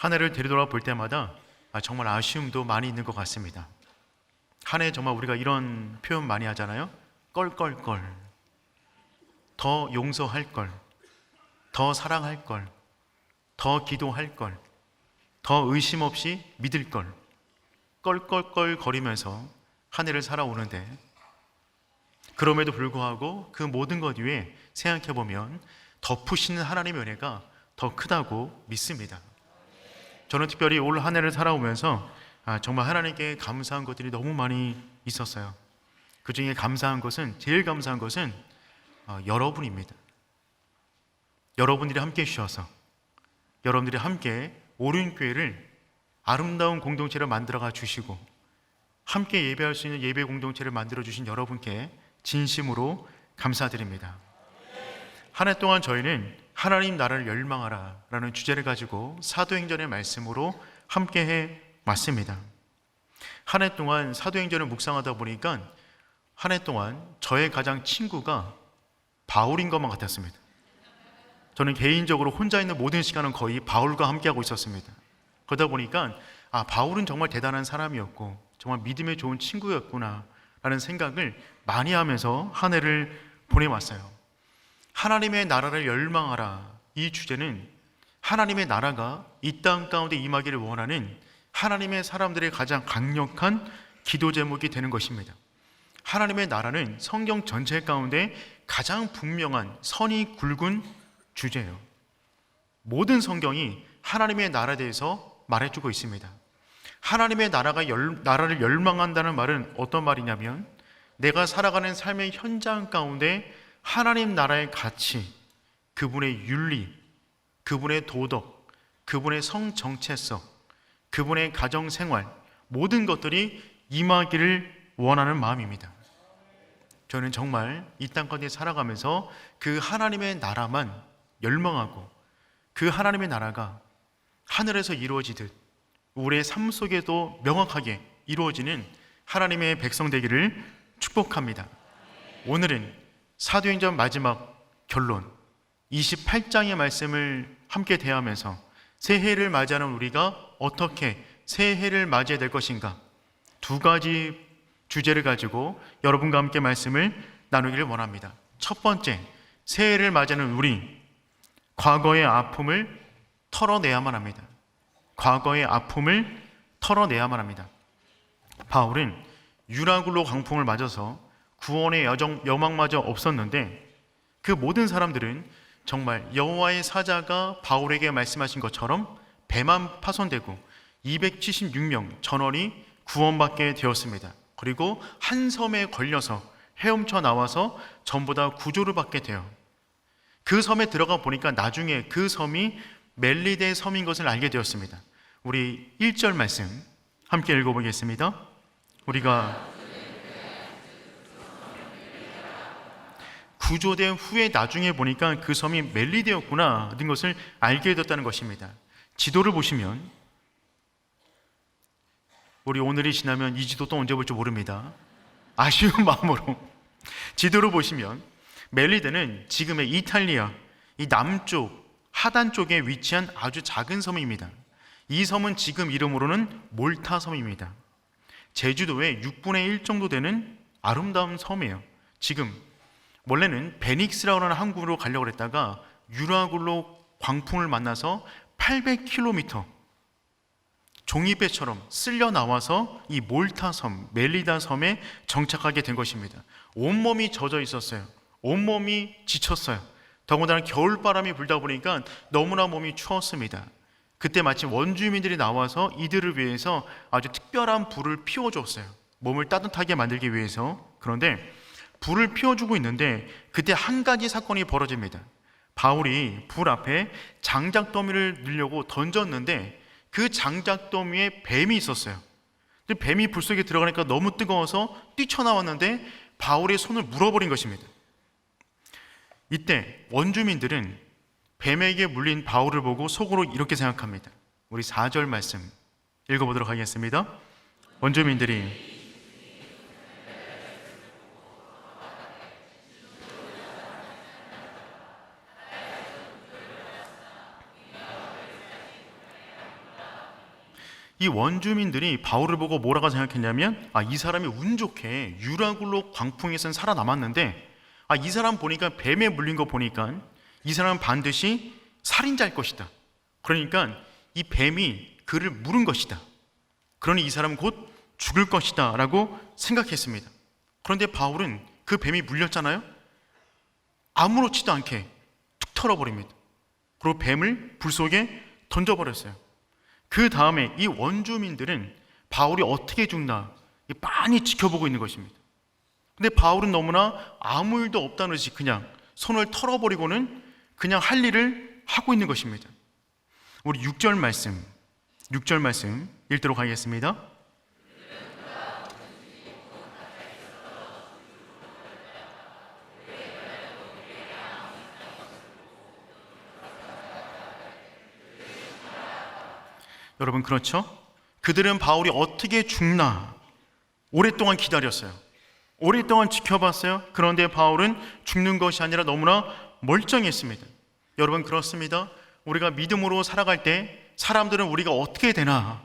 한 해를 되돌아 볼 때마다 정말 아쉬움도 많이 있는 것 같습니다. 한 해 정말 우리가 이런 표현 많이 하잖아요. 껄껄껄. 더 용서할 걸, 더 사랑할 걸, 더 기도할 걸, 더 의심 없이 믿을 걸. 껄껄껄 거리면서 한 해를 살아오는데, 그럼에도 불구하고 그 모든 것 위에 생각해보면 덮으시는 하나님의 은혜가 더 크다고 믿습니다. 저는 특별히 올 한 해를 살아오면서 정말 하나님께 감사한 것들이 너무 많이 있었어요. 그 중에 제일 감사한 것은 여러분입니다. 여러분들이 함께 해주셔서, 여러분들이 함께 오륜교회를 아름다운 공동체를 만들어가 주시고 함께 예배할 수 있는 예배 공동체를 만들어 주신 여러분께 진심으로 감사드립니다. 한 해 동안 저희는 하나님 나라를 열망하라 라는 주제를 가지고 사도행전의 말씀으로 함께 해 왔습니다. 한 해 동안 사도행전을 묵상하다 보니까 한 해 동안 저의 가장 친구가 바울인 것만 같았습니다. 저는 개인적으로 혼자 있는 모든 시간은 거의 바울과 함께하고 있었습니다. 그러다 보니까 바울은 정말 대단한 사람이었고 정말 믿음에 좋은 친구였구나 라는 생각을 많이 하면서 한 해를 보내왔어요. 하나님의 나라를 열망하라, 이 주제는 하나님의 나라가 이 땅 가운데 임하기를 원하는 하나님의 사람들의 가장 강력한 기도 제목이 되는 것입니다. 하나님의 나라는 성경 전체 가운데 가장 분명한 선이 굵은 주제예요. 모든 성경이 하나님의 나라에 대해서 말해주고 있습니다. 하나님의 나라를 열망한다는 말은 어떤 말이냐면, 내가 살아가는 삶의 현장 가운데 하나님 나라의 가치, 그분의 윤리, 그분의 도덕, 그분의 성정체성, 그분의 가정생활, 모든 것들이 임하기를 원하는 마음입니다. 저는 정말 이 땅 가운데 살아가면서 그 하나님의 나라만 열망하고 그 하나님의 나라가 하늘에서 이루어지듯 우리의 삶 속에도 명확하게 이루어지는 하나님의 백성 되기를 축복합니다. 오늘은 사도행전 마지막 결론 28장의 말씀을 함께 대하면서 새해를 맞이하는 우리가 어떻게 새해를 맞이해야 될 것인가, 두 가지 주제를 가지고 여러분과 함께 말씀을 나누기를 원합니다. 첫 번째, 새해를 맞이하는 우리, 과거의 아픔을 털어내야만 합니다. 과거의 아픔을 털어내야만 합니다. 바울은 유라굴로 광풍을 맞아서 구원의 여망마저 없었는데, 그 모든 사람들은 정말 여호와의 사자가 바울에게 말씀하신 것처럼 배만 파손되고 276명 전원이 구원받게 되었습니다. 그리고 한 섬에 걸려서 헤엄쳐 나와서 전부 다 구조를 받게 돼요. 그 섬에 들어가 보니까 나중에 그 섬이 멜리데 섬인 것을 알게 되었습니다. 우리 1절 말씀 함께 읽어보겠습니다. 우리가 구조된 후에 나중에 보니까 그 섬이 멜리데였구나 하는 것을 알게 되었다는 것입니다. 지도를 보시면, 우리 오늘이 지나면 이 지도 또 언제 볼지 모릅니다. 아쉬운 마음으로 지도를 보시면 멜리데는 지금의 이탈리아 이 남쪽 하단 쪽에 위치한 아주 작은 섬입니다. 이 섬은 지금 이름으로는 몰타 섬입니다. 제주도의 6분의 1 정도 되는 아름다운 섬이에요. 지금 원래는 베닉스라고 하는 항구로 가려고 했다가 유라굴로 광풍을 만나서 800km 종이배처럼 쓸려 나와서 이 몰타 섬, 멜리다 섬에 정착하게 된 것입니다. 온몸이 젖어 있었어요. 온몸이 지쳤어요. 더군다나 겨울바람이 불다 보니까 너무나 몸이 추웠습니다. 그때 마침 원주민들이 나와서 이들을 위해서 아주 특별한 불을 피워줬어요. 몸을 따뜻하게 만들기 위해서. 그런데 불을 피워주고 있는데 그때 한 가지 사건이 벌어집니다. 바울이 불 앞에 장작더미를 넣으려고 던졌는데 그 장작더미에 뱀이 있었어요. 근데 뱀이 불 속에 들어가니까 너무 뜨거워서 뛰쳐나왔는데 바울의 손을 물어버린 것입니다. 이때 원주민들은 뱀에게 물린 바울을 보고 속으로 이렇게 생각합니다. 우리 4절 말씀 읽어보도록 하겠습니다. 원주민들이 이 원주민들이 바울을 보고 뭐라고 생각했냐면, 이 사람이 운 좋게 유라굴로 광풍에선 살아남았는데, 이 사람 보니까 뱀에 물린 거 보니까 이 사람은 반드시 살인자일 것이다. 그러니까 이 뱀이 그를 물은 것이다. 그러니 이 사람은 곧 죽을 것이다 라고 생각했습니다. 그런데 바울은 그 뱀이 물렸잖아요. 아무렇지도 않게 툭 털어버립니다. 그리고 뱀을 불 속에 던져버렸어요. 그 다음에 이 원주민들은 바울이 어떻게 죽나 많이 지켜보고 있는 것입니다. 근데 바울은 너무나 아무 일도 없다는 듯이 그냥 손을 털어버리고는 그냥 할 일을 하고 있는 것입니다. 우리 6절 말씀 읽도록 하겠습니다. 여러분, 그렇죠? 그들은 바울이 어떻게 죽나 오랫동안 기다렸어요. 오랫동안 지켜봤어요. 그런데 바울은 죽는 것이 아니라 너무나 멀쩡했습니다. 여러분, 그렇습니다. 우리가 믿음으로 살아갈 때 사람들은 우리가 어떻게 되나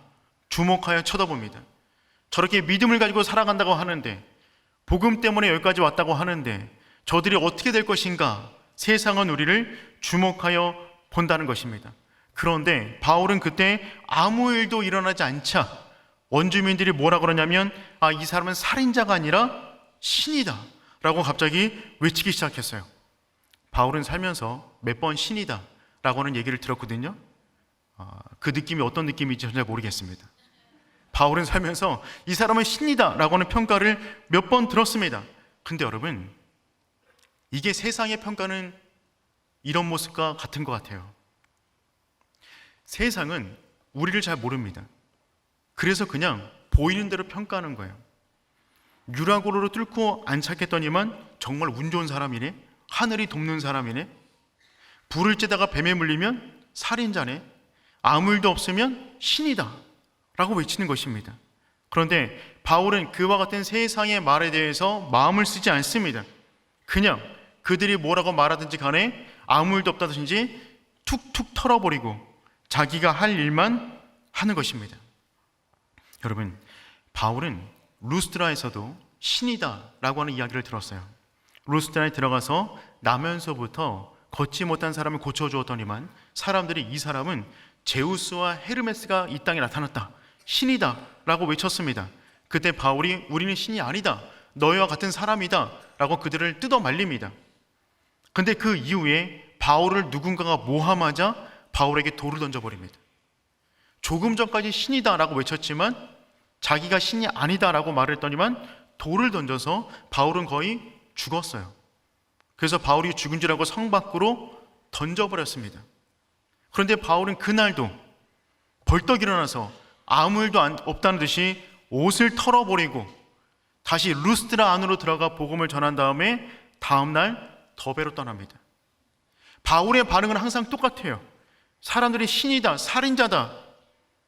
주목하여 쳐다봅니다. 저렇게 믿음을 가지고 살아간다고 하는데, 복음 때문에 여기까지 왔다고 하는데 저들이 어떻게 될 것인가, 세상은 우리를 주목하여 본다는 것입니다. 그런데 바울은 그때 아무 일도 일어나지 않자 원주민들이 뭐라 그러냐면, 이 사람은 살인자가 아니라 신이다 라고 갑자기 외치기 시작했어요. 바울은 살면서 몇 번 신이다 라고 하는 얘기를 들었거든요. 그 느낌이 어떤 느낌인지 잘 모르겠습니다. 바울은 살면서 이 사람은 신이다 라고 하는 평가를 몇 번 들었습니다. 근데 여러분, 이게 세상의 평가는 이런 모습과 같은 것 같아요. 세상은 우리를 잘 모릅니다. 그래서 그냥 보이는 대로 평가하는 거예요. 유라고로를 뚫고 안 찾겠더니만 정말 운 좋은 사람이네, 하늘이 돕는 사람이네, 불을 쬐다가 뱀에 물리면 살인자네, 아무 일도 없으면 신이다 라고 외치는 것입니다. 그런데 바울은 그와 같은 세상의 말에 대해서 마음을 쓰지 않습니다. 그냥 그들이 뭐라고 말하든지 간에 아무 일도 없다든지 툭툭 털어버리고 자기가 할 일만 하는 것입니다. 여러분, 바울은 루스드라에서도 신이다 라고 하는 이야기를 들었어요. 루스드라에 들어가서 나면서부터 걷지 못한 사람을 고쳐주었더니만 사람들이 이 사람은 제우스와 헤르메스가 이 땅에 나타났다, 신이다 라고 외쳤습니다. 그때 바울이 우리는 신이 아니다, 너희와 같은 사람이다 라고 그들을 뜯어 말립니다. 근데 그 이후에 바울을 누군가가 모함하자 바울에게 돌을 던져버립니다. 조금 전까지 신이다 라고 외쳤지만 자기가 신이 아니다 라고 말했더니만 돌을 던져서 바울은 거의 죽었어요. 그래서 바울이 죽은 줄 알고 성 밖으로 던져버렸습니다. 그런데 바울은 그날도 벌떡 일어나서 아무 일도 없다는 듯이 옷을 털어버리고 다시 루스드라 안으로 들어가 복음을 전한 다음에 다음날 더베로 떠납니다. 바울의 반응은 항상 똑같아요. 사람들이 신이다, 살인자다,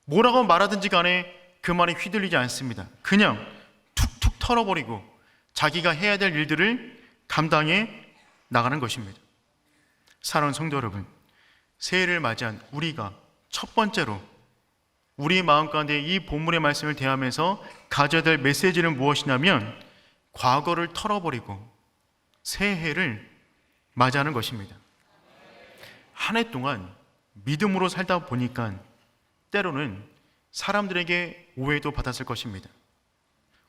뭐라고 말하든지 간에 그 말에 휘둘리지 않습니다. 그냥 툭툭 털어버리고 자기가 해야 될 일들을 감당해 나가는 것입니다. 사랑하는 성도 여러분, 새해를 맞이한 우리가 첫 번째로 우리 마음 가운데 이 본문의 말씀을 대하면서 가져야 될 메시지는 무엇이냐면, 과거를 털어버리고 새해를 맞이하는 것입니다. 한 해 동안 믿음으로 살다 보니까 때로는 사람들에게 오해도 받았을 것입니다.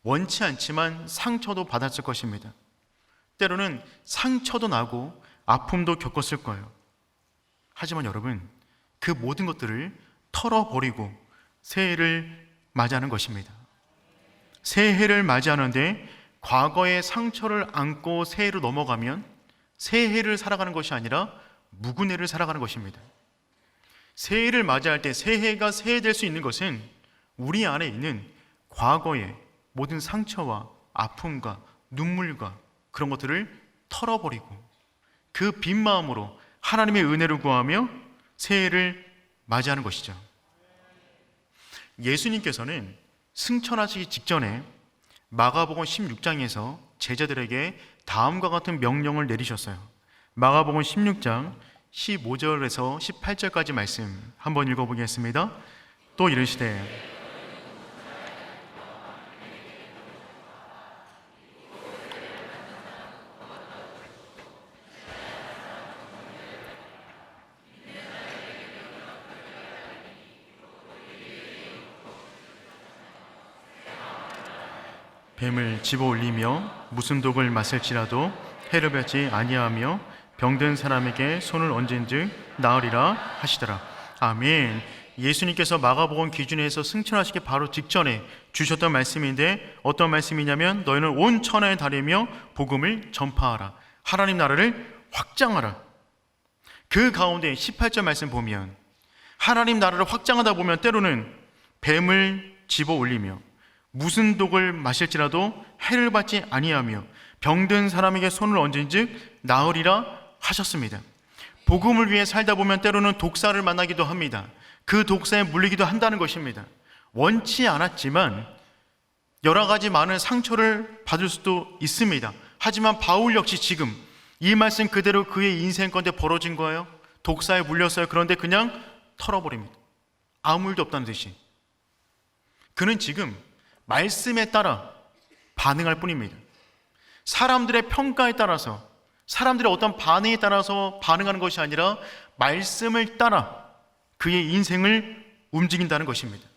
원치 않지만 상처도 받았을 것입니다. 때로는 상처도 나고 아픔도 겪었을 거예요. 하지만 여러분, 그 모든 것들을 털어버리고 새해를 맞이하는 것입니다. 새해를 맞이하는데 과거의 상처를 안고 새해로 넘어가면 새해를 살아가는 것이 아니라 묵은 해를 살아가는 것입니다. 새해를 맞이할 때 새해가 새해될 수 있는 것은 우리 안에 있는 과거의 모든 상처와 아픔과 눈물과 그런 것들을 털어버리고 그 빈 마음으로 하나님의 은혜를 구하며 새해를 맞이하는 것이죠. 예수님께서는 승천하시기 직전에 마가복음 16장에서 제자들에게 다음과 같은 명령을 내리셨어요. 마가복음 16장 15절에서 18절까지 말씀 한번 읽어보겠습니다. 또 이르시되 뱀을 집어 올리며 무슨 독을 마실지라도 해를 받지 아니하며 병든 사람에게 손을 얹은즉 나으리라 하시더라. 아멘. 예수님께서 마가복음 기준에서 승천하시기 바로 직전에 주셨던 말씀인데 어떤 말씀이냐면 너희는 온 천하에 다니며 복음을 전파하라. 하나님 나라를 확장하라. 그 가운데 18절 말씀 보면 하나님 나라를 확장하다 보면 때로는 뱀을 집어 올리며 무슨 독을 마실지라도 해를 받지 아니하며 병든 사람에게 손을 얹은즉 나으리라 하셨습니다. 복음을 위해 살다 보면 때로는 독사를 만나기도 합니다. 그 독사에 물리기도 한다는 것입니다. 원치 않았지만 여러 가지 많은 상처를 받을 수도 있습니다. 하지만 바울 역시 지금 이 말씀 그대로 그의 인생 건데 벌어진 거예요. 독사에 물렸어요. 그런데 그냥 털어버립니다. 아무 일도 없다는 듯이. 그는 지금 말씀에 따라 반응할 뿐입니다. 사람들의 평가에 따라서, 사람들의 어떤 반응에 따라서 반응하는 것이 아니라 말씀을 따라 그의 인생을 움직인다는 것입니다.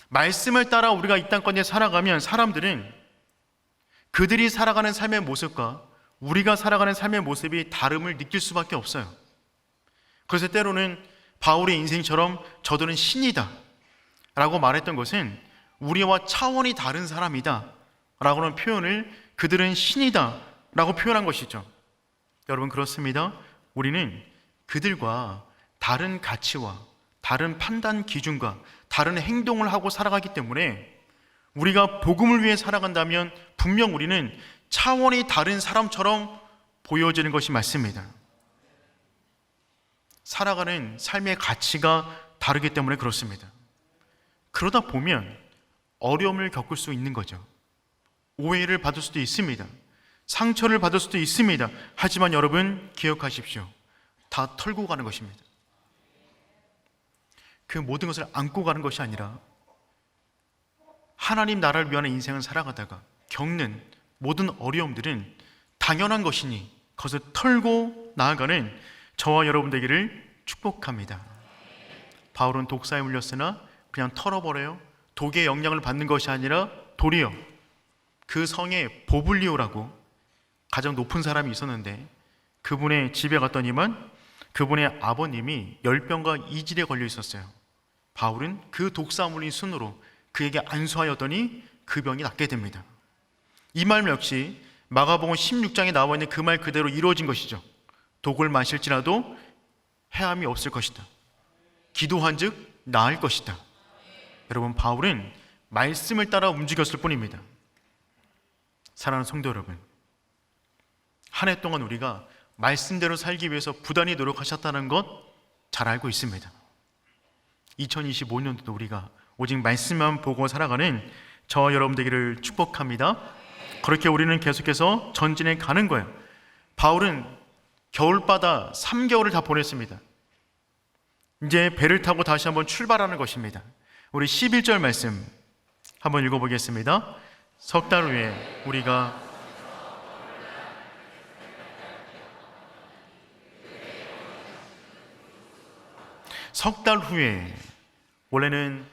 말씀을 따라 우리가 이 땅권에 살아가면 사람들은 그들이 살아가는 삶의 모습과 우리가 살아가는 삶의 모습이 다름을 느낄 수밖에 없어요. 그래서 때로는 바울의 인생처럼 저들은 신이다 라고 말했던 것은 우리와 차원이 다른 사람이다 라고는 표현을 그들은 신이다 라고 표현한 것이죠. 여러분 그렇습니다. 우리는 그들과 다른 가치와 다른 판단 기준과 다른 행동을 하고 살아가기 때문에 우리가 복음을 위해 살아간다면 분명 우리는 차원이 다른 사람처럼 보여지는 것이 맞습니다. 살아가는 삶의 가치가 다르기 때문에 그렇습니다. 그러다 보면 어려움을 겪을 수 있는 거죠. 오해를 받을 수도 있습니다. 상처를 받을 수도 있습니다. 하지만 여러분 기억하십시오. 다 털고 가는 것입니다. 그 모든 것을 안고 가는 것이 아니라 하나님 나라를 위한 인생을 살아가다가 겪는 모든 어려움들은 당연한 것이니 그것을 털고 나아가는 저와 여러분 되기를 축복합니다. 바울은 독사에 물렸으나 그냥 털어버려요. 독의 영향을 받는 것이 아니라 도리어 그 성에 보블리오라고 가장 높은 사람이 있었는데 그분의 집에 갔더니만 그분의 아버님이 열병과 이질에 걸려 있었어요. 바울은 그 독사 물린 손으로 그에게 안수하였더니 그 병이 낫게 됩니다. 이 말 역시 마가복음 16장에 나와 있는 그 말 그대로 이루어진 것이죠. 독을 마실지라도 해함이 없을 것이다. 기도한즉 나을 것이다. 여러분 바울은 말씀을 따라 움직였을 뿐입니다. 사랑하는 성도 여러분, 한 해 동안 우리가 말씀대로 살기 위해서 부단히 노력하셨다는 것 잘 알고 있습니다. 2025년도도 우리가 오직 말씀만 보고 살아가는 저와 여러분 되기를 축복합니다. 그렇게 우리는 계속해서 전진해 가는 거예요. 바울은 겨울바다 3개월을 다 보냈습니다. 이제 배를 타고 다시 한번 출발하는 것입니다. 우리 11절 말씀 한번 읽어보겠습니다. 석 달 후에 우리가 석 달 후에 원래는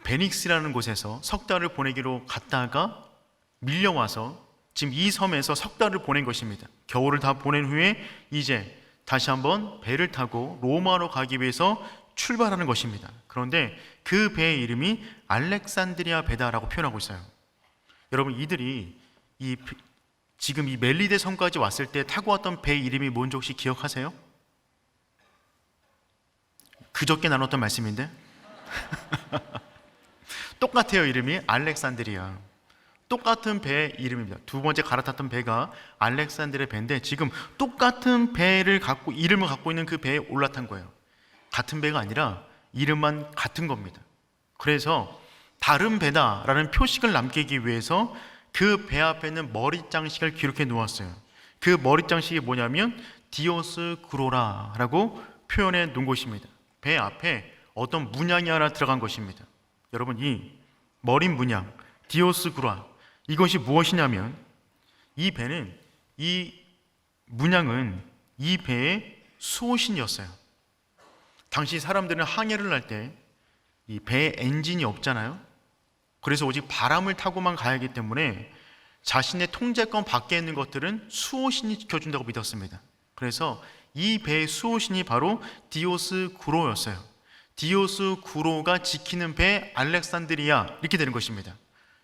베닉스라는 곳에서 석 달을 보내기로 갔다가 밀려와서 지금 이 섬에서 석 달을 보낸 것입니다. 겨울을 다 보낸 후에 이제 다시 한번 배를 타고 로마로 가기 위해서 출발하는 것입니다. 그런데 그 배의 이름이 알렉산드리아 배다라고 표현하고 있어요. 여러분 이들이 지금 이 멜리데 섬까지 왔을 때 타고 왔던 배 이름이 뭔지 혹시 기억하세요? 그저께 나눴던 말씀인데 똑같아요. 이름이 알렉산드리아. 똑같은 배 이름입니다. 두 번째 갈아탔던 배가 알렉산드리아 배인데 지금 똑같은 배를 갖고 이름을 갖고 있는 그 배에 올라탄 거예요. 같은 배가 아니라 이름만 같은 겁니다. 그래서 다른 배다라는 표식을 남기기 위해서 그 배 앞에 있는 머리장식을 기록해 놓았어요. 그 머리장식이 뭐냐면 디오스구로라라고 표현해 놓은 것입니다. 배 앞에 어떤 문양이 하나 들어간 것입니다. 여러분 이 머리 문양 디오스구라 이것이 무엇이냐면 이 배는 이 문양은 이 배의 수호신이었어요. 당시 사람들은 항해를 할 때 이 배에 엔진이 없잖아요. 그래서 오직 바람을 타고만 가야 하기 때문에 자신의 통제권 밖에 있는 것들은 수호신이 지켜준다고 믿었습니다. 그래서 이 배의 수호신이 바로 디오스구로였어요. 디오스구로가 지키는 배 알렉산드리아, 이렇게 되는 것입니다.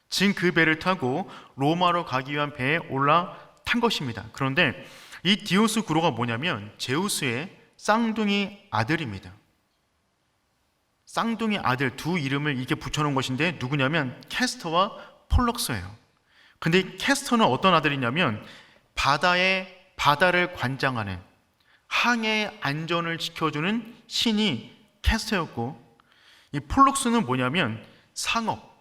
지금 그 배를 타고 로마로 가기 위한 배에 올라탄 것입니다. 그런데 이 디오스구로가 뭐냐면 제우스의 쌍둥이 아들입니다. 쌍둥이 아들 두 이름을 이렇게 붙여놓은 것인데 누구냐면 캐스터와 폴럭스예요. 근데 캐스터는 어떤 아들이냐면 바다를 관장하는, 항해의 안전을 지켜주는 신이 캐스터였고, 이 폴럭스는 뭐냐면 상업,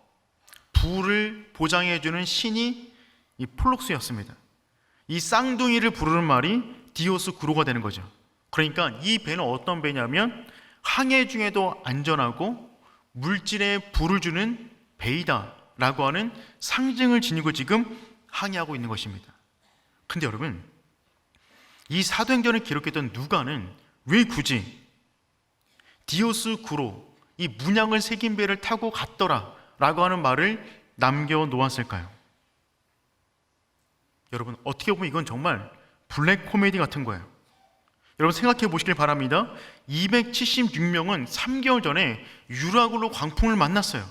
부를 보장해주는 신이 이 폴럭스였습니다. 이 쌍둥이를 부르는 말이 디오스구로가 되는 거죠. 그러니까 이 배는 어떤 배냐면 항해 중에도 안전하고 물질에 불을 주는 배이다 라고 하는 상징을 지니고 지금 항해하고 있는 것입니다. 근데 여러분, 이 사도행전을 기록했던 누가는 왜 굳이 디오스구로, 이 문양을 새긴 배를 타고 갔더라 라고 하는 말을 남겨놓았을까요? 여러분, 어떻게 보면 이건 정말 블랙 코미디 같은 거예요. 여러분 생각해 보시길 바랍니다. 276명은 3개월 전에 유라굴로 광풍을 만났어요.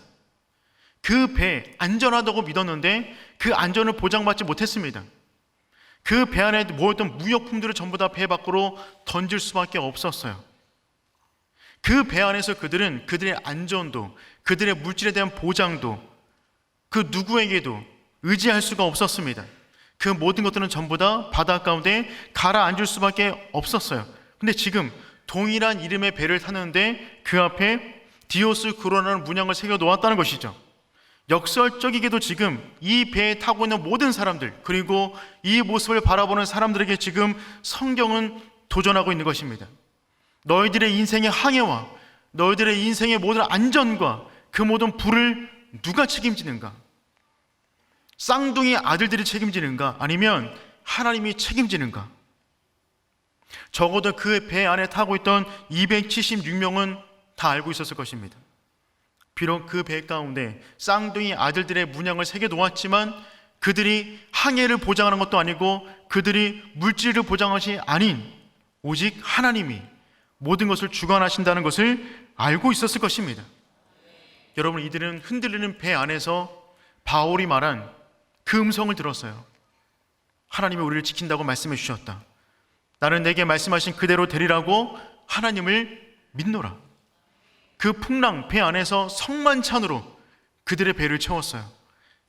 그 배 안전하다고 믿었는데 그 안전을 보장받지 못했습니다. 그 배 안에 모였던 무역품들을 전부 다 배 밖으로 던질 수밖에 없었어요. 그 배 안에서 그들은 그들의 안전도, 그들의 물질에 대한 보장도 그 누구에게도 의지할 수가 없었습니다. 그 모든 것들은 전부 다 바다 가운데 가라앉을 수밖에 없었어요. 근데 지금 동일한 이름의 배를 타는데 그 앞에 디오스구로라는 문양을 새겨 놓았다는 것이죠. 역설적이게도 지금 이 배에 타고 있는 모든 사람들, 그리고 이 모습을 바라보는 사람들에게 지금 성경은 도전하고 있는 것입니다. 너희들의 인생의 항해와 너희들의 인생의 모든 안전과 그 모든 불을 누가 책임지는가? 쌍둥이 아들들이 책임지는가? 아니면 하나님이 책임지는가? 적어도 그 배 안에 타고 있던 276명은 다 알고 있었을 것입니다. 비록 그 배 가운데 쌍둥이 아들들의 문양을 새겨 놓았지만 그들이 항해를 보장하는 것도 아니고 그들이 물질을 보장하는 것이 아닌 오직 하나님이 모든 것을 주관하신다는 것을 알고 있었을 것입니다. 여러분, 이들은 흔들리는 배 안에서 바울이 말한 그 음성을 들었어요. 하나님이 우리를 지킨다고 말씀해 주셨다. 나는 내게 말씀하신 그대로 되리라고 하나님을 믿노라. 그 풍랑 배 안에서 성만찬으로 그들의 배를 채웠어요.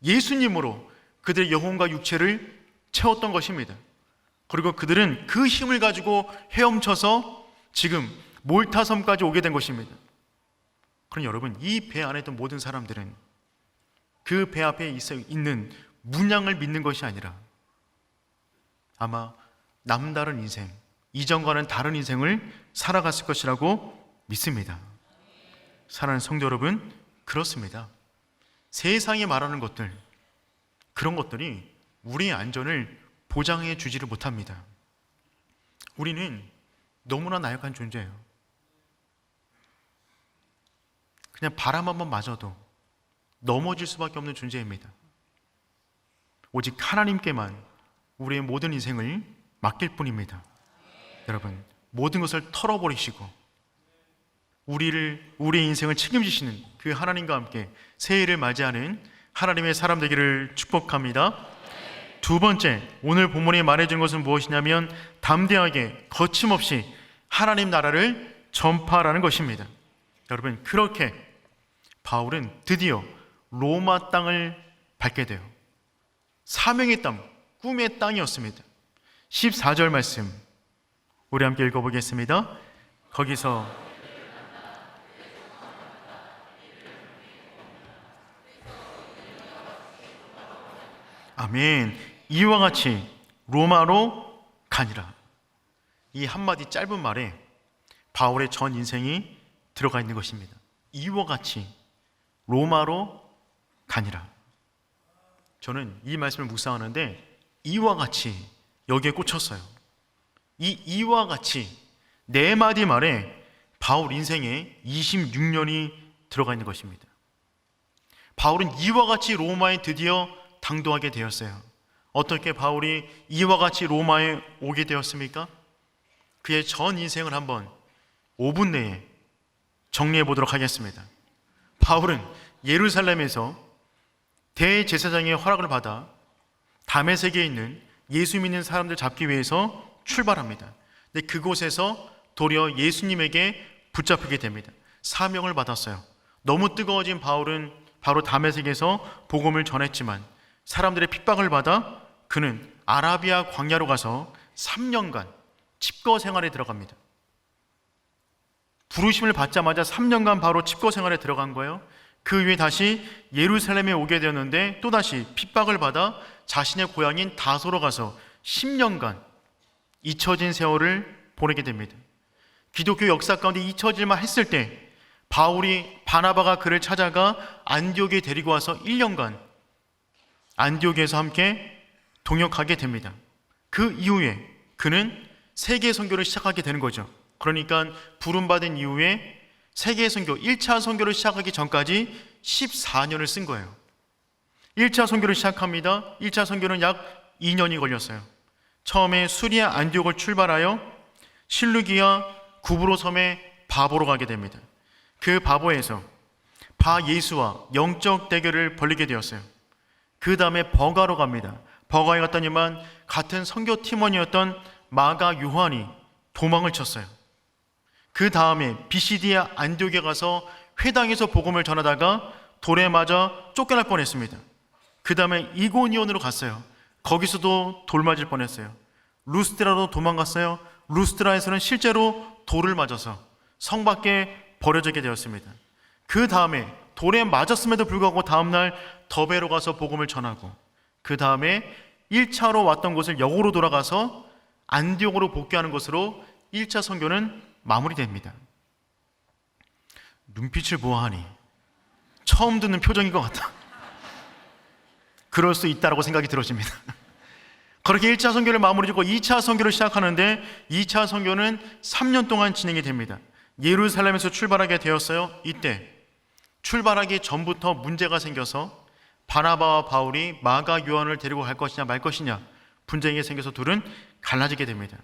예수님으로 그들의 영혼과 육체를 채웠던 것입니다. 그리고 그들은 그 힘을 가지고 헤엄쳐서 지금 몰타섬까지 오게 된 것입니다. 그럼 여러분, 이 배 안에 있던 모든 사람들은 그 배 앞에 있는 문양을 믿는 것이 아니라 아마 남다른 인생, 이전과는 다른 인생을 살아갔을 것이라고 믿습니다. 사랑하는 성도 여러분, 그렇습니다. 세상이 말하는 것들, 그런 것들이 우리의 안전을 보장해 주지를 못합니다. 우리는 너무나 나약한 존재예요. 그냥 바람 한번 맞아도 넘어질 수밖에 없는 존재입니다. 오직 하나님께만 우리의 모든 인생을 맡길 뿐입니다. 여러분, 모든 것을 털어버리시고 우리의 인생을 책임지시는 그 하나님과 함께 새해를 맞이하는 하나님의 사람 되기를 축복합니다. 두 번째, 오늘 본문이 말해준 것은 무엇이냐면 담대하게 거침없이 하나님 나라를 전파하라는 것입니다. 여러분, 그렇게 바울은 드디어 로마 땅을 밟게 돼요. 사명의 땅, 꿈의 땅이었습니다. 14절 말씀 우리 함께 읽어보겠습니다. 거기서 아멘. 이와 같이 로마로 가니라. 이 한마디 짧은 말에 바울의 전 인생이 들어가 있는 것입니다. 이와 같이 로마로 가니라. 저는 이 말씀을 묵상하는데 이와 같이 여기에 꽂혔어요. 이와 같이 네 마디 말에 바울 인생에 26년이 들어가 있는 것입니다. 바울은 이와 같이 로마에 드디어 당도하게 되었어요. 어떻게 바울이 이와 같이 로마에 오게 되었습니까? 그의 전 인생을 한번 5분 내에 정리해 보도록 하겠습니다. 바울은 예루살렘에서 대제사장의 허락을 받아 다메섹에 있는 예수 믿는 사람들 잡기 위해서 출발합니다. 근데 그곳에서 도리어 예수님에게 붙잡히게 됩니다. 사명을 받았어요. 너무 뜨거워진 바울은 바로 다메섹에서 복음을 전했지만 사람들의 핍박을 받아 그는 아라비아 광야로 가서 3년간 칩거 생활에 들어갑니다. 부르심을 받자마자 3년간 바로 칩거 생활에 들어간 거예요. 그 후에 다시 예루살렘에 오게 되었는데 또다시 핍박을 받아 자신의 고향인 다소로 가서 10년간 잊혀진 세월을 보내게 됩니다. 기독교 역사 가운데 잊혀질만 했을 때 바울이 바나바가 그를 찾아가 안디옥에 데리고 와서 1년간 안디옥에서 함께 동역하게 됩니다. 그 이후에 그는 세계 선교를 시작하게 되는 거죠. 그러니까 부름받은 이후에 세계 선교 1차 선교를 시작하기 전까지 14년을 쓴 거예요. 1차 선교를 시작합니다. 1차 선교는 약 2년이 걸렸어요. 처음에 수리아 안디옥을 출발하여 실루기아 구브로 섬에 바보로 가게 됩니다. 그 바보에서 바 예수와 영적 대결을 벌이게 되었어요. 그 다음에 버가로 갑니다. 버가에 갔더니만 같은 선교 팀원이었던 마가 요한이 도망을 쳤어요. 그 다음에 비시디아 안디옥에 가서 회당에서 복음을 전하다가 돌에 맞아 쫓겨날 뻔했습니다. 그 다음에 이고니온으로 갔어요. 거기서도 돌 맞을 뻔했어요. 루스드라로 도망갔어요. 루스드라에서는 실제로 돌을 맞아서 성 밖에 버려지게 되었습니다. 그 다음에 돌에 맞았음에도 불구하고 다음날 더베로 가서 복음을 전하고 그 다음에 1차로 왔던 곳을 역으로 돌아가서 안디옥으로 복귀하는 것으로 1차 선교는 마무리됩니다. 눈빛을 보아하니 처음 듣는 표정인 것 같다. 그럴 수 있다라고 생각이 들어집니다. 그렇게 1차 선교를 마무리 짓고 2차 선교를 시작하는데 2차 선교는 3년 동안 진행이 됩니다. 예루살렘에서 출발하게 되었어요. 이때 출발하기 전부터 문제가 생겨서 바나바와 바울이 마가 요한을 데리고 갈 것이냐 말 것이냐 분쟁이 생겨서 둘은 갈라지게 됩니다.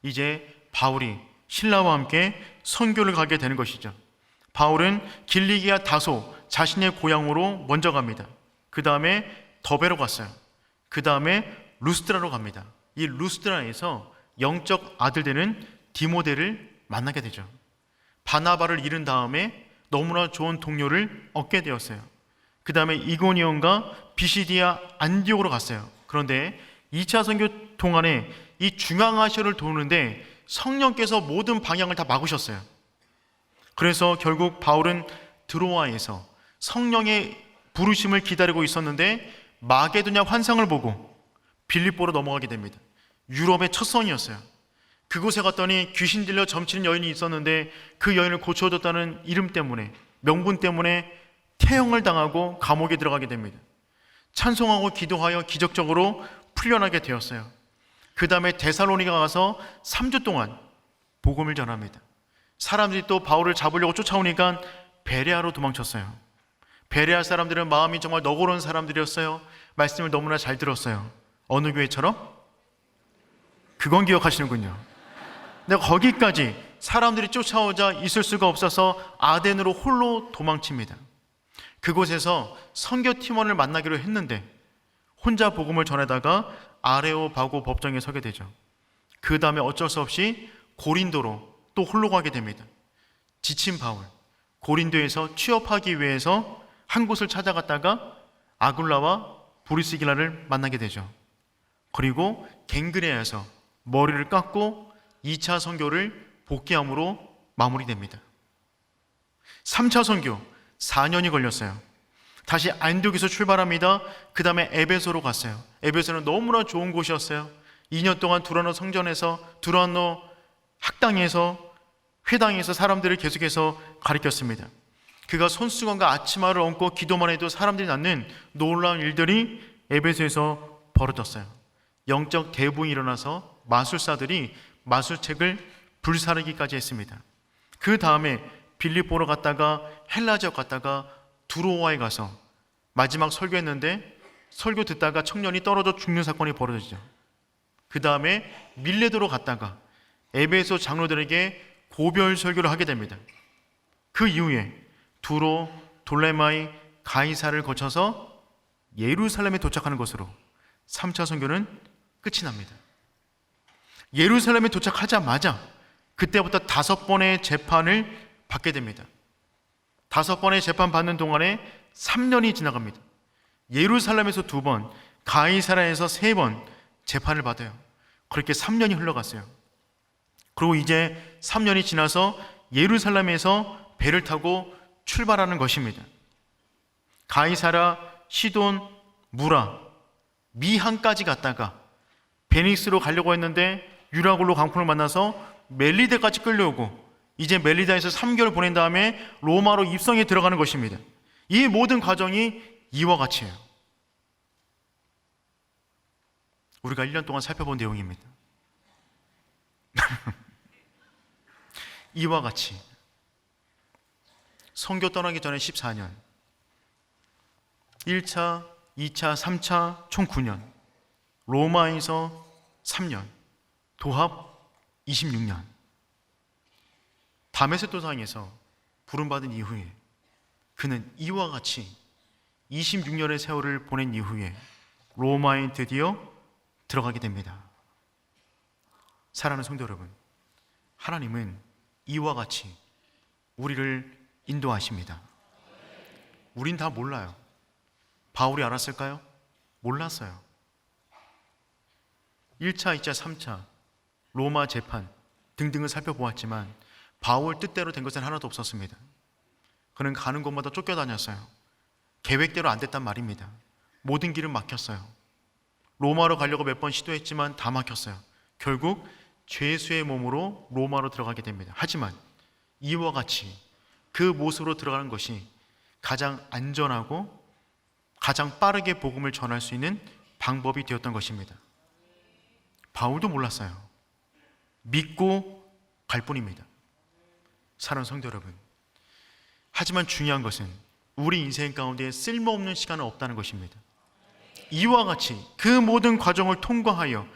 이제 바울이 신라와 함께 선교를 가게 되는 것이죠. 바울은 길리기아 다소 자신의 고향으로 먼저 갑니다. 그 다음에 더베로 갔어요. 그 다음에 루스드라로 갑니다. 이 루스드라에서 영적 아들 되는 디모데를 만나게 되죠. 바나바를 잃은 다음에 너무나 좋은 동료를 얻게 되었어요. 그 다음에 이고니온과 비시디아 안디옥으로 갔어요. 그런데 2차 선교 동안에 이 중앙아시아를 도는데 성령께서 모든 방향을 다 막으셨어요. 그래서 결국 바울은 드로아에서 성령의 부르심을 기다리고 있었는데 마게도냐 환상을 보고 빌립보로 넘어가게 됩니다. 유럽의 첫 성이었어요. 그곳에 갔더니 귀신 들려 점치는 여인이 있었는데 그 여인을 고쳐줬다는 이름 때문에 명분 때문에 태형을 당하고 감옥에 들어가게 됩니다. 찬송하고 기도하여 기적적으로 풀려나게 되었어요. 그 다음에 데살로니가 가서 3주 동안 복음을 전합니다. 사람들이 또 바울을 잡으려고 쫓아오니까 베레아로 도망쳤어요. 베레아 사람들은 마음이 정말 너그러운 사람들이었어요. 말씀을 너무나 잘 들었어요. 어느 교회처럼? 그건 기억하시는군요. 근데 거기까지 사람들이 쫓아오자 있을 수가 없어서 아덴으로 홀로 도망칩니다. 그곳에서 선교팀원을 만나기로 했는데 혼자 복음을 전하다가 아레오바고 법정에 서게 되죠. 그 다음에 어쩔 수 없이 고린도로 또 홀로 가게 됩니다. 지친 바울, 고린도에서 취업하기 위해서 한 곳을 찾아갔다가 아굴라와 브리스길라를 만나게 되죠. 그리고 갱그레아에서 머리를 깎고 2차 선교를 복귀함으로 마무리됩니다. 3차 선교 4년이 걸렸어요. 다시 안디옥에서 출발합니다. 그 다음에 에베소로 갔어요. 에베소는 너무나 좋은 곳이었어요. 2년 동안 두란노 성전에서 두란노 학당에서 회당에서 사람들을 계속해서 가르쳤습니다. 그가 손수건과 아치마를 얹고 기도만 해도 사람들이 낳는 놀라운 일들이 에베소에서 벌어졌어요. 영적 대붕이 일어나서 마술사들이 마술책을 불사르기까지 했습니다. 그 다음에 빌립보로 갔다가 헬라 지역 갔다가 두로아에 가서 마지막 설교했는데 설교 듣다가 청년이 떨어져 죽는 사건이 벌어지죠. 그 다음에 밀레도로 갔다가 에베소 장로들에게 고별 설교를 하게 됩니다. 그 이후에 두로, 돌레마이, 가이사를 거쳐서 예루살렘에 도착하는 것으로 3차 선교는 끝이 납니다. 예루살렘에 도착하자마자 그때부터 5번의 재판을 받게 됩니다. 5번의 재판 받는 동안에 3년이 지나갑니다. 예루살렘에서 2번, 가이사라에서 3번 재판을 받아요. 그렇게 3년이 흘러갔어요. 그리고 이제 3년이 지나서 예루살렘에서 배를 타고 출발하는 것입니다. 가이사라, 시돈, 무라, 미항까지 갔다가 베니스로 가려고 했는데 유라굴로 강풍을 만나서 멜리다까지 끌려오고 이제 멜리다에서 3개월 보낸 다음에 로마로 입성에 들어가는 것입니다. 이 모든 과정이 이와 같이에요. 우리가 1년 동안 살펴본 내용입니다. 이와 같이 선교 떠나기 전에 14년, 1차, 2차, 3차 총 9년, 로마에서 3년, 도합 26년. 다메섹 도상에서 부름받은 이후에 그는 이와 같이 26년의 세월을 보낸 이후에 로마에 드디어 들어가게 됩니다. 사랑하는 성도 여러분, 하나님은 이와 같이 우리를 인도하십니다. 우린 다 몰라요. 바울이 알았을까요? 몰랐어요. 1차, 2차, 3차 로마 재판 등등을 살펴보았지만 바울 뜻대로 된 것은 하나도 없었습니다. 그는 가는 곳마다 쫓겨다녔어요. 계획대로 안 됐단 말입니다. 모든 길은 막혔어요. 로마로 가려고 몇 번 시도했지만 다 막혔어요. 결국 죄수의 몸으로 로마로 들어가게 됩니다. 하지만 이와 같이 그 모습으로 들어가는 것이 가장 안전하고 가장 빠르게 복음을 전할 수 있는 방법이 되었던 것입니다. 바울도 몰랐어요. 믿고 갈 뿐입니다. 사랑하는 성도 여러분, 하지만 중요한 것은 우리 인생 가운데 쓸모없는 시간은 없다는 것입니다. 이와 같이 그 모든 과정을 통과하여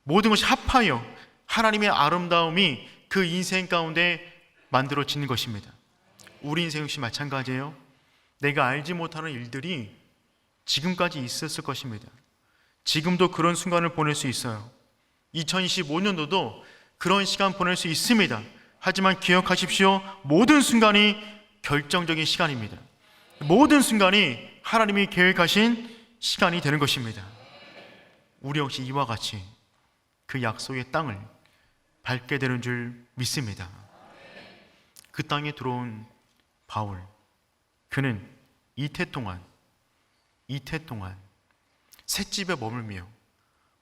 모든 것이 합하여 하나님의 아름다움이 그 인생 가운데 만들어지는 것입니다. 우리 인생 역시 마찬가지예요. 내가 알지 못하는 일들이 지금까지 있었을 것입니다. 지금도 그런 순간을 보낼 수 있어요. 2025년도도 그런 시간 보낼 수 있습니다. 하지만 기억하십시오. 모든 순간이 결정적인 시간입니다. 모든 순간이 하나님이 계획하신 시간이 되는 것입니다. 우리 역시 이와 같이 그 약속의 땅을 밟게 되는 줄 믿습니다. 그 땅에 들어온 바울, 그는 이태 동안 셋집에 머물며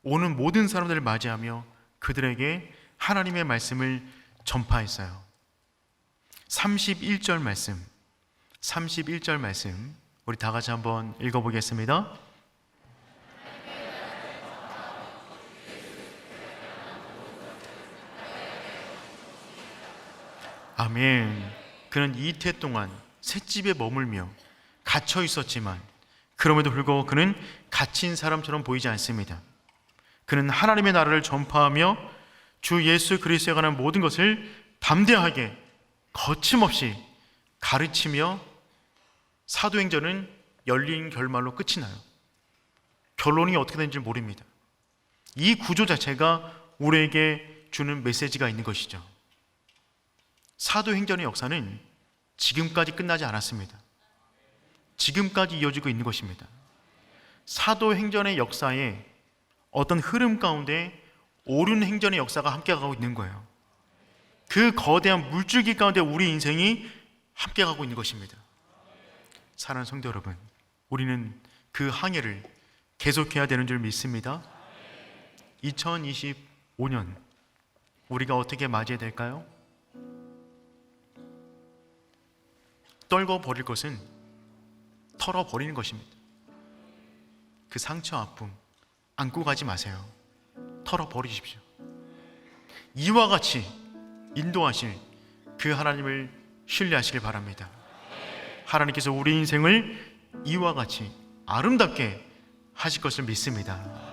오는 모든 사람들을 맞이하며 그들에게 하나님의 말씀을 전파했어요. 31절 말씀 우리 다 같이 한번 읽어보겠습니다. 아멘. 그는 이태 동안 셋집에 머물며 갇혀 있었지만 그럼에도 불구하고 그는 갇힌 사람처럼 보이지 않습니다. 그는 하나님의 나라를 전파하며 주 예수 그리스도에 관한 모든 것을 담대하게 거침없이 가르치며 사도행전은 열린 결말로 끝이 나요. 결론이 어떻게 되는지 모릅니다. 이 구조 자체가 우리에게 주는 메시지가 있는 것이죠. 사도행전의 역사는 지금까지 끝나지 않았습니다. 지금까지 이어지고 있는 것입니다. 사도행전의 역사에 어떤 흐름 가운데 옳은 행전의 역사가 함께 가고 있는 거예요. 그 거대한 물줄기 가운데 우리 인생이 함께 가고 있는 것입니다. 사랑하는 성도 여러분, 우리는 그 항해를 계속해야 되는 줄 믿습니다. 2025년 우리가 어떻게 맞이해야 될까요? 떨궈 버릴 것은 털어버리는 것입니다. 그 상처, 아픔 안고 가지 마세요. 털어버리십시오. 이와 같이 인도하실 그 하나님을 신뢰하시길 바랍니다. 하나님께서 우리 인생을 이와 같이 아름답게 하실 것을 믿습니다.